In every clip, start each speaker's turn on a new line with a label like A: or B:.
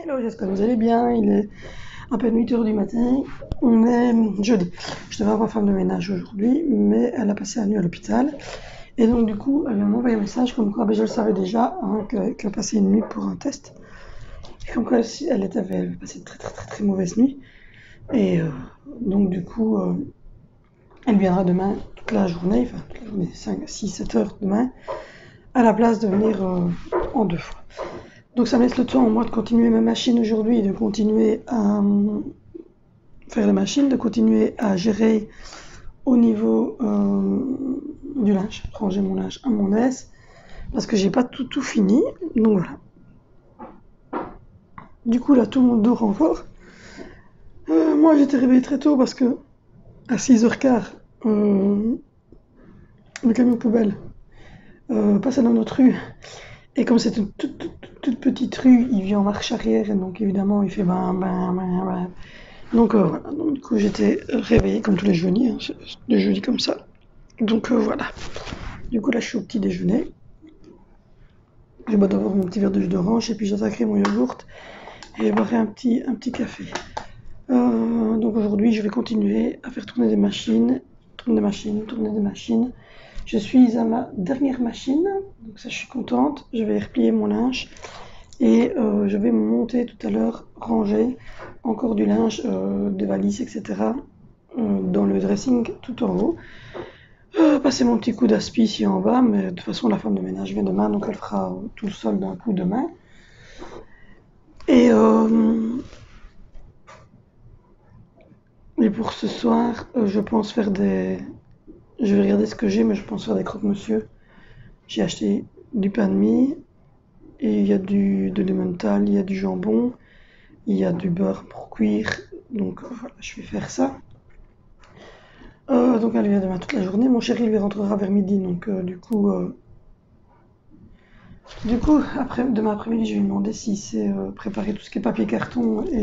A: Hello, j'espère que vous allez bien. Il est à peine 8 heures du matin. On est jeudi. Je devais avoir femme de ménage aujourd'hui, mais elle a passé la nuit à l'hôpital. Et donc, du coup, elle vient m'envoyer un message comme quoi, ben, je le savais déjà, hein, qu'elle a passé une nuit pour un test. Et comme quoi, elle avait passé une très, très, très, très mauvaise nuit. Et donc, du coup, elle viendra demain toute la journée, enfin, toute la journée, 5, 6, 7 heures demain, à la place de venir en deux fois. Donc ça me laisse le temps, moi, de continuer ma machine aujourd'hui, de continuer à faire les machines, de continuer à gérer au niveau du linge, ranger mon linge à mon aise, parce que j'ai pas tout fini. Donc voilà. Du coup, là, tout le monde dort encore. Moi, j'étais réveillée très tôt parce que à 6h15, le camion poubelle passait dans notre rue. Et comme c'est une toute petite rue, il vient en marche arrière, et donc évidemment, il fait ben, ben, ben, ben. Donc voilà, donc, du coup j'étais réveillée comme tous les jeudis, hein, des jeudis comme ça. Donc voilà. Du coup là je suis au petit déjeuner. Je bois d'abord mon petit verre de jus d'orange et puis j'attaquerai mon yaourt et je boirai un petit café. Donc aujourd'hui je vais continuer à faire tourner des machines, tourner des machines, tourner des machines. Je suis à ma dernière machine, donc ça je suis contente. Je vais replier mon linge et je vais monter tout à l'heure, ranger encore du linge, des valises, etc. Dans le dressing tout en haut. Passer mon petit coup d'aspi ici en bas, mais de toute façon la femme de ménage vient demain, donc elle fera tout le sol d'un coup demain. Et, et pour ce soir, je pense faire des... Je vais regarder ce que j'ai, mais je pense faire des croque-monsieur. J'ai acheté du pain de mie, et il y a de l'emmental, il y a du jambon, il y a du beurre pour cuire. Donc voilà, je vais faire ça. Donc elle vient demain toute la journée. Mon chéri lui rentrera vers midi, donc du coup, après, demain après-midi, je vais lui demander s'il sait préparer tout ce qui est papier carton et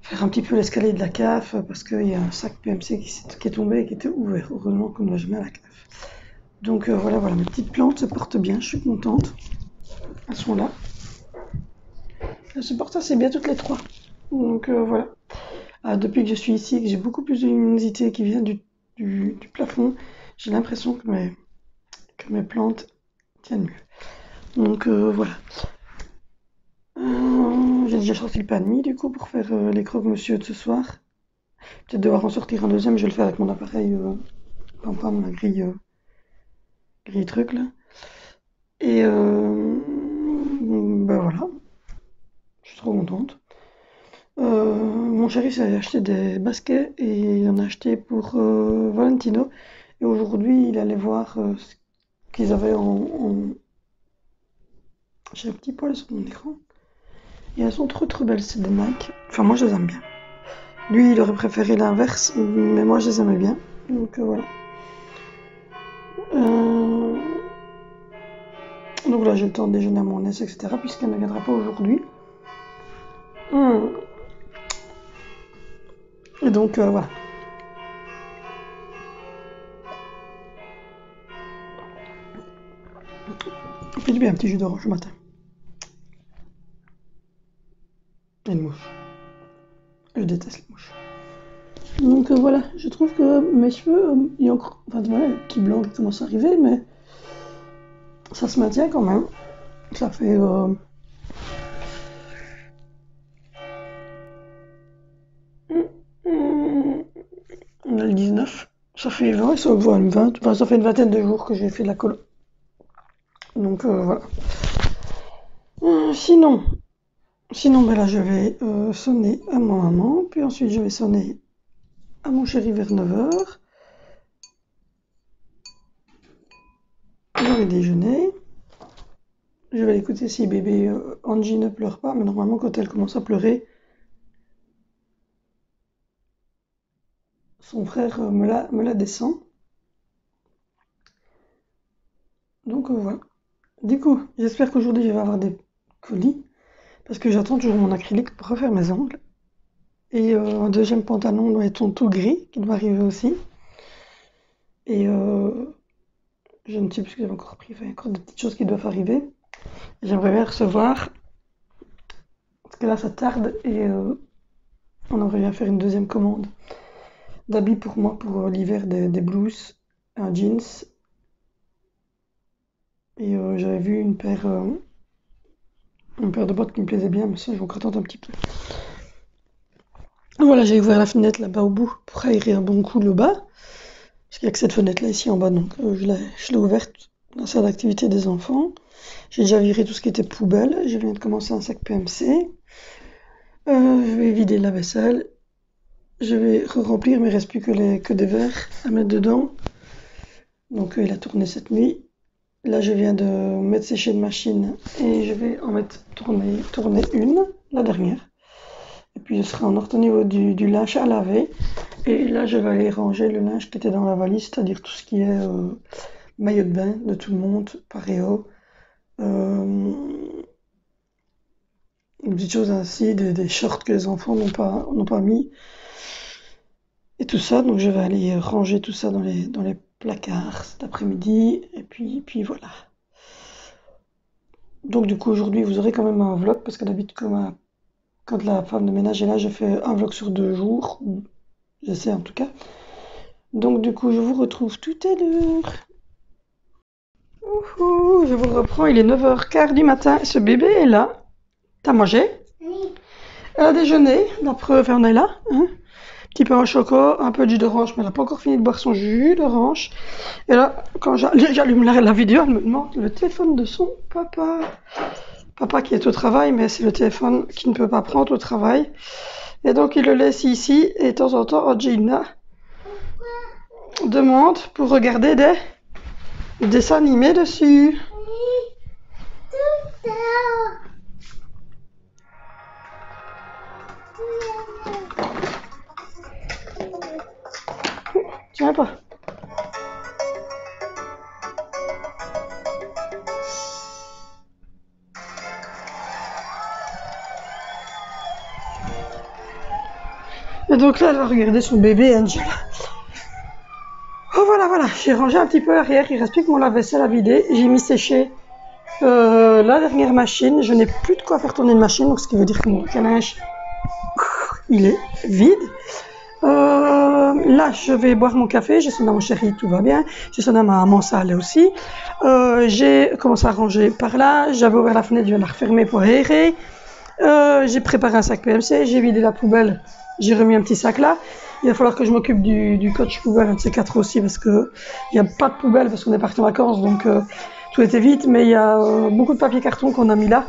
A: faire un petit peu l'escalier de la cave parce qu'il y a un sac PMC qui est tombé et qui était ouvert. Heureusement qu'on ne va jamais à la cave. Donc voilà, mes petites plantes se portent bien, je suis contente. Elles sont là. Elles se portent assez bien toutes les trois. Donc voilà. Depuis que je suis ici, que j'ai beaucoup plus de luminosité qui vient du plafond, j'ai l'impression que mes plantes tiennent mieux. Donc voilà. J'ai déjà sorti le pain de mie du coup pour faire les croque-monsieur de ce soir. Peut-être devoir en sortir un deuxième, je vais le faire avec mon appareil pam pam, la grille truc là. Et ben voilà, je suis trop contente. Mon chéri s'est acheté des baskets et il en a acheté pour Valentino. Et aujourd'hui, il allait voir ce qu'ils avaient J'ai un petit poil sur mon écran. Et elles sont trop trop belles, ces des Nike. Enfin, moi je les aime bien. Lui, il aurait préféré l'inverse, mais moi je les aimais bien. Donc voilà. Euh, donc là, j'ai le temps de déjeuner à mon aise, etc. Puisqu'elle ne viendra pas aujourd'hui. Et donc voilà. Fais du bien un petit jus d'orange le matin. Et une mouche. Je déteste les mouches. Donc voilà, je trouve que mes cheveux, il y a encore. Enfin voilà, le petit blanc qui commence à arriver, mais ça se maintient quand même. Ça fait. On a le 19. Ça fait 20, ça va une 20. Enfin, ça fait une vingtaine de jours que j'ai fait de la colo. Donc voilà. Sinon, ben là, je vais sonner à ma maman, puis ensuite je vais sonner à mon chéri vers 9h. Je vais déjeuner. Je vais écouter si bébé Angie ne pleure pas, mais normalement, quand elle commence à pleurer, son frère me la descend. Donc voilà. Du coup, j'espère qu'aujourd'hui, je vais avoir des colis, parce que j'attends toujours mon acrylique pour refaire mes ongles. Et un deuxième pantalon doit être en tout gris, qui doit arriver aussi. Et je ne sais plus ce que j'avais encore pris. Enfin, il y a encore des petites choses qui doivent arriver. J'aimerais bien recevoir que là, ça tarde et on aurait bien faire une deuxième commande d'habits pour moi, pour l'hiver, des blouses, un jeans. Et j'avais vu une paire de bottes qui me plaisait bien, mais ça, je vais encore attendre un petit peu. Voilà, j'ai ouvert la fenêtre là-bas au bout pour aérer un bon coup le bas. Parce qu'il n'y a que cette fenêtre-là ici en bas, donc je l'ai ouverte dans la salle d'activité des enfants. J'ai déjà viré tout ce qui était poubelle. Je viens de commencer un sac PMC. Je vais vider la vaisselle. Je vais remplir, mais il ne reste plus que des verres à mettre dedans. Donc il a tourné cette nuit. Là, je viens de mettre sécher une machine et je vais en mettre tourner une, la dernière. Et puis je serai en ordre au niveau du linge à laver. Et là, je vais aller ranger le linge qui était dans la valise, c'est-à-dire tout ce qui est maillot de bain de tout le monde, paréo. Une petite chose ainsi, des shorts que les enfants n'ont pas mis. Et tout ça, donc je vais aller ranger tout ça dans les placards cet après-midi. Et puis voilà. Donc du coup, aujourd'hui, vous aurez quand même un vlog, parce que d'habitude, quand la femme de ménage est là, je fais un vlog sur 2 jours. J'essaie en tout cas. Donc du coup, je vous retrouve tout à l'heure. Ouhou, je vous reprends, il est 9h15 du matin. Ce bébé est là. T'as mangé?
B: Oui.
A: Elle a déjeuné, la preuve, on est là. Hein? Petit peu en choco, un peu de jus d'orange, mais elle n'a pas encore fini de boire son jus d'orange. Et là, quand j'allume la vidéo, elle me demande le téléphone de son papa. Papa qui est au travail, mais c'est le téléphone qu'il ne peut pas prendre au travail. Et donc il le laisse ici, et de temps en temps, Gina demande pour regarder des dessins animés dessus.
B: Oui. Tout ça.
A: Tu viens pas? Et donc là, elle va regarder son bébé, Angela. Oh voilà, j'ai rangé un petit peu arrière, il reste plus que mon lave-vaisselle à vider. J'ai mis sécher la dernière machine. Je n'ai plus de quoi faire tourner une machine, donc ce qui veut dire que mon canage, il est vide. Là, je vais boire mon café. J'ai sonné à mon chéri, tout va bien. J'ai sonné à ma maman, ça allait aussi. J'ai commencé à ranger par là. J'avais ouvert la fenêtre, je viens de la refermer pour aérer. J'ai préparé un sac PMC. J'ai vidé la poubelle. J'ai remis un petit sac là. Il va falloir que je m'occupe du coach poubelle, un de ces 4 aussi, parce que il n'y a pas de poubelle parce qu'on est parti en vacances, donc tout était vite. Mais il y a beaucoup de papier carton qu'on a mis là.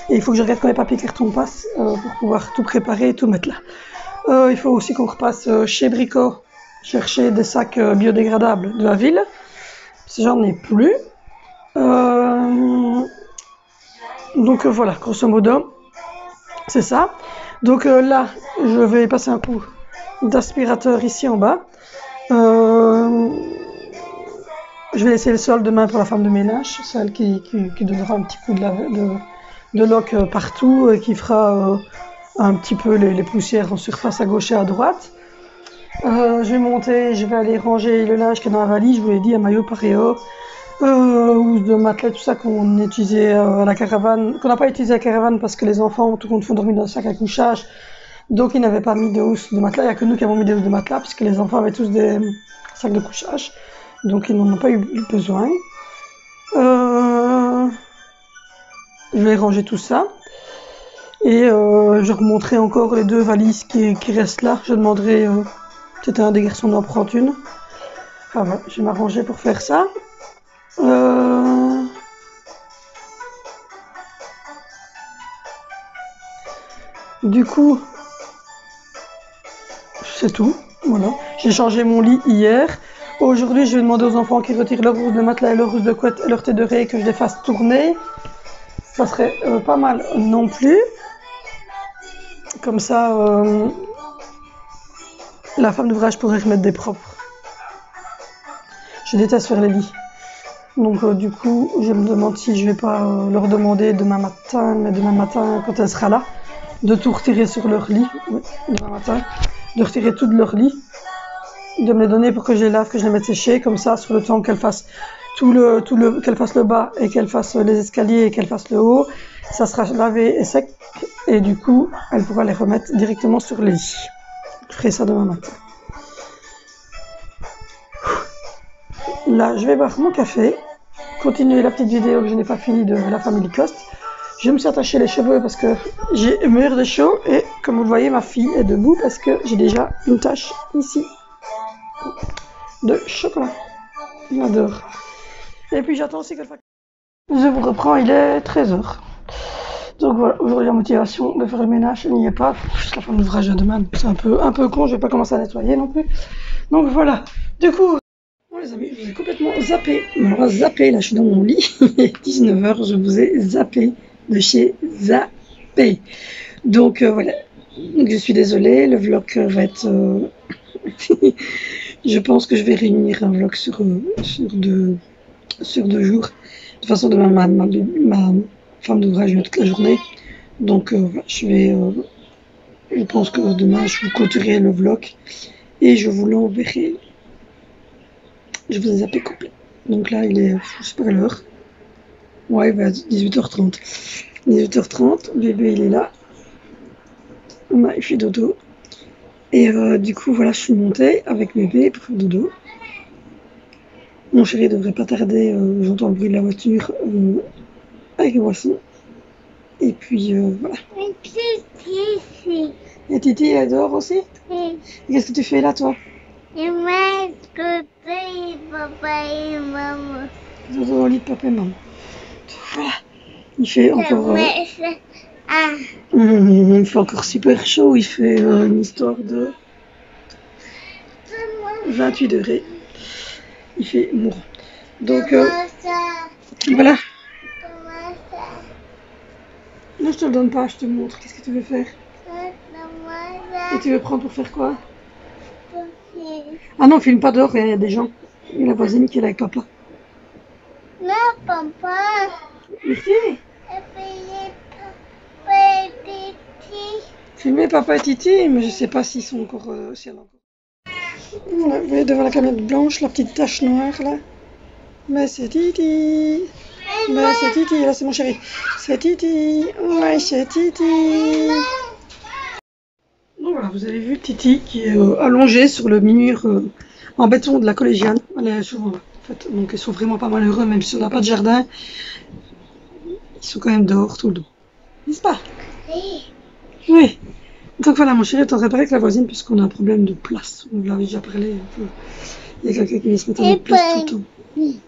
A: Et il faut que je regarde quand les papiers carton passent pour pouvoir tout préparer et tout mettre là. Il faut aussi qu'on repasse chez Brico chercher des sacs biodégradables de la ville. Parce que j'en ai plus. Donc voilà, grosso modo, c'est ça. Donc là, je vais passer un coup d'aspirateur ici en bas. Je vais laisser le sol demain pour la femme de ménage, celle qui donnera un petit coup de loc partout et qui fera un petit peu les poussières en surface à gauche et à droite. Je vais monter, je vais aller ranger le linge qui est dans la valise, je vous l'ai dit, un maillot paréo, ou de matelas, tout ça qu'on utilisait à la caravane, qu'on n'a pas utilisé à la caravane parce que les enfants, tout compte, font dormir dans un sac à couchage. Donc ils n'avaient pas mis de housse de matelas, il n'y a que nous qui avons mis des housses de matelas, puisque les enfants avaient tous des sacs de couchage. Donc ils n'en ont pas eu besoin. Je vais ranger tout ça. Et je remonterai encore les 2 valises qui restent là. Je demanderai, peut-être à un des garçons d'en prendre une. Enfin voilà, je vais m'arranger pour faire ça. Du coup, c'est tout. Voilà. J'ai changé mon lit hier. Aujourd'hui, je vais demander aux enfants qui retirent leur housse de matelas et leur housse de couette et leur thé de raie que je les fasse tourner. Ça serait pas mal non plus. Comme ça, la femme d'ouvrage pourrait remettre des propres. Je déteste faire les lits. Donc du coup, je me demande si je vais pas leur demander demain matin, quand elle sera là, de tout retirer sur leur lit. Oui, demain matin. De retirer tout de leur lit. De me les donner pour que je les lave, que je les mette sécher. Comme ça, sur le temps qu'elle fasse qu'elle fasse le bas et qu'elle fasse les escaliers et qu'elle fasse le haut, ça sera lavé et sec. et du coup, elle pourra les remettre directement sur le lit. Je ferai ça demain matin. Là, je vais boire mon café, continuer la petite vidéo que je n'ai pas finie de la famille Coste. Je me suis attaché les cheveux parce que j'ai mûr de chaud et comme vous le voyez, ma fille est debout parce que j'ai déjà une tache ici de chocolat. Il m'adore. Et puis j'attends aussi qu'elle fasse. Je vous reprends, il est 13h. Donc voilà, aujourd'hui la motivation de faire le ménage, il n'y est pas. Juste la fin de l'ouvrage à demain, c'est un peu con, je vais pas commencer à nettoyer non plus. Donc voilà, du coup, bon les amis, je vous ai complètement zappé. Alors zappé, là je suis dans mon lit, il est 19h, je vous ai zappé de chez Zappé. Donc voilà, donc je suis désolée, le vlog va être... je pense que je vais réunir un vlog sur 2 jours. De toute façon, demain, ma femme d'ouvrage vient toute la journée. Donc, je pense que demain, je vous clôturerai le vlog et je vous l'enverrai. Je vous ai zappé complet. Donc là, il est, je sais pas quelle heure. Ouais, bah, 18h30. 18h30, bébé, il est là. Il fait dodo. Et du coup, voilà, je suis montée avec bébé pour faire dodo. Mon chéri devrait pas tarder, j'entends le bruit de la voiture avec les boissons. Et puis voilà. Et Titi, elle dort aussi?
B: Oui.
A: Qu'est-ce que tu fais là, toi?
B: Je vais écouter papa et maman.
A: Dodo au lit de papa et maman. Voilà. Il fait encore... il fait encore super chaud, il fait une histoire de 28 degrés. Il fait mourant. Donc voilà. Non, je te le donne pas, je te montre. Qu'est-ce que tu veux faire? Et tu veux prendre pour faire quoi? Ah non, filme pas dehors, il y a des gens. Il y a la voisine qui est là avec papa.
B: Non, papa.
A: Ici.
B: Petit.
A: Filmer papa et Titi, mais je sais pas s'ils sont encore... si elle est encore... Voilà, vous voyez devant la camionnette blanche, la petite tache noire là. Mais c'est Titi. Mais c'est Titi, là c'est mon chéri. C'est Titi. Ouais, c'est Titi. Donc voilà, vous avez vu Titi qui est allongée sur le mur en béton de la collégiale. Elle est souvent là, en fait. Donc ils sont vraiment pas malheureux, même si on n'a pas de jardin. Ils sont quand même dehors tout le temps. N'est-ce pas? Oui. Donc voilà, mon chéri est en train de parler avec la voisine puisqu'on a un problème de place. On vous l'avait déjà parlé un peu. Il y a quelqu'un qui vient se mettre à notre place tout le temps.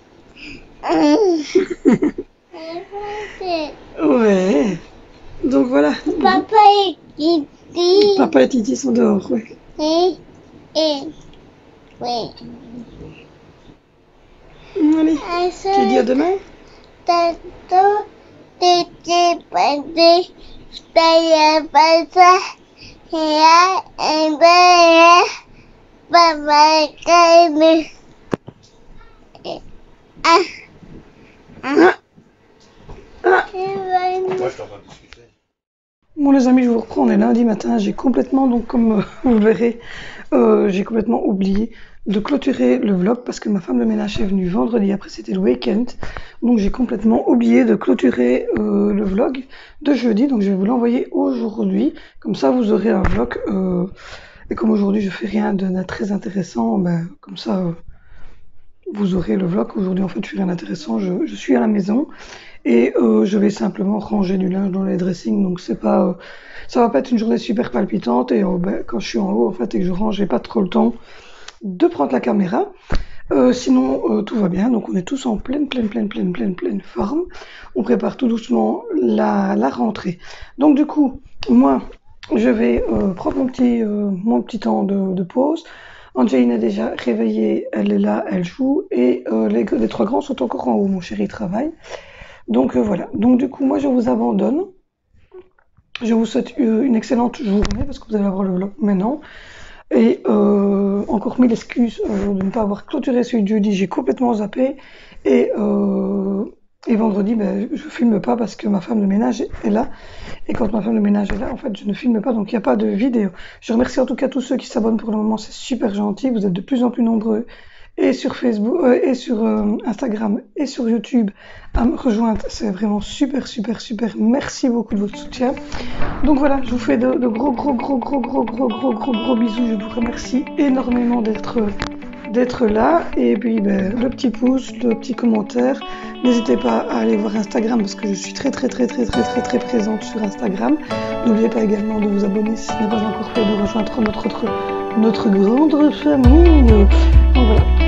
A: Ouais. Donc voilà.
B: Papa et Titi.
A: Papa et Titi sont dehors, ouais.
B: Oui.
A: Allez. Tu dis à demain?
B: Tato, Titi, Pati, Staya, Pata, Hia, Embaya, Papa, Kainu.
C: Moi, je suis en train de discuter.
A: Bon les amis, je vous reprends, on est lundi matin, j'ai complètement, donc comme vous le verrez, j'ai complètement oublié de clôturer le vlog parce que ma femme de ménage est venue vendredi, après c'était le week-end, donc j'ai complètement oublié de clôturer le vlog de jeudi, donc je vais vous l'envoyer aujourd'hui, comme ça vous aurez un vlog, et comme aujourd'hui je fais rien de très intéressant, ben, comme ça vous aurez le vlog. Aujourd'hui en fait je fais rien d'intéressant, je suis à la maison. Et je vais simplement ranger du linge dans les dressings, donc c'est pas, ça va pas être une journée super palpitante. Et ben, quand je suis en haut en fait et que je range, j'ai pas trop le temps de prendre la caméra. Sinon tout va bien, donc on est tous en pleine forme. On prépare tout doucement la rentrée. Donc du coup, moi je vais prendre mon petit temps de pause. Angeline est déjà réveillée, elle est là, elle joue, et les 3 grands sont encore en haut, mon chéri travaille. Donc voilà, donc du coup moi je vous abandonne, je vous souhaite une excellente journée parce que vous allez avoir le vlog maintenant, et encore 1000 excuses de ne pas avoir clôturé celui de jeudi, j'ai complètement zappé, et vendredi ben, je filme pas parce que ma femme de ménage est là, et quand ma femme de ménage est là en fait je ne filme pas, donc il n'y a pas de vidéo. Je remercie en tout cas tous ceux qui s'abonnent pour le moment, c'est super gentil, vous êtes de plus en plus nombreux. et sur Facebook, et sur Instagram, et sur YouTube à me rejoindre. C'est vraiment super, super, super. Merci beaucoup de votre soutien. Donc voilà, je vous fais de gros bisous. Je vous remercie énormément d'être là. Et puis le petit pouce, le petit commentaire. N'hésitez pas à aller voir Instagram parce que je suis très présente sur Instagram. N'oubliez pas également de vous abonner si ce n'est pas encore fait, de rejoindre notre grande famille. Donc voilà.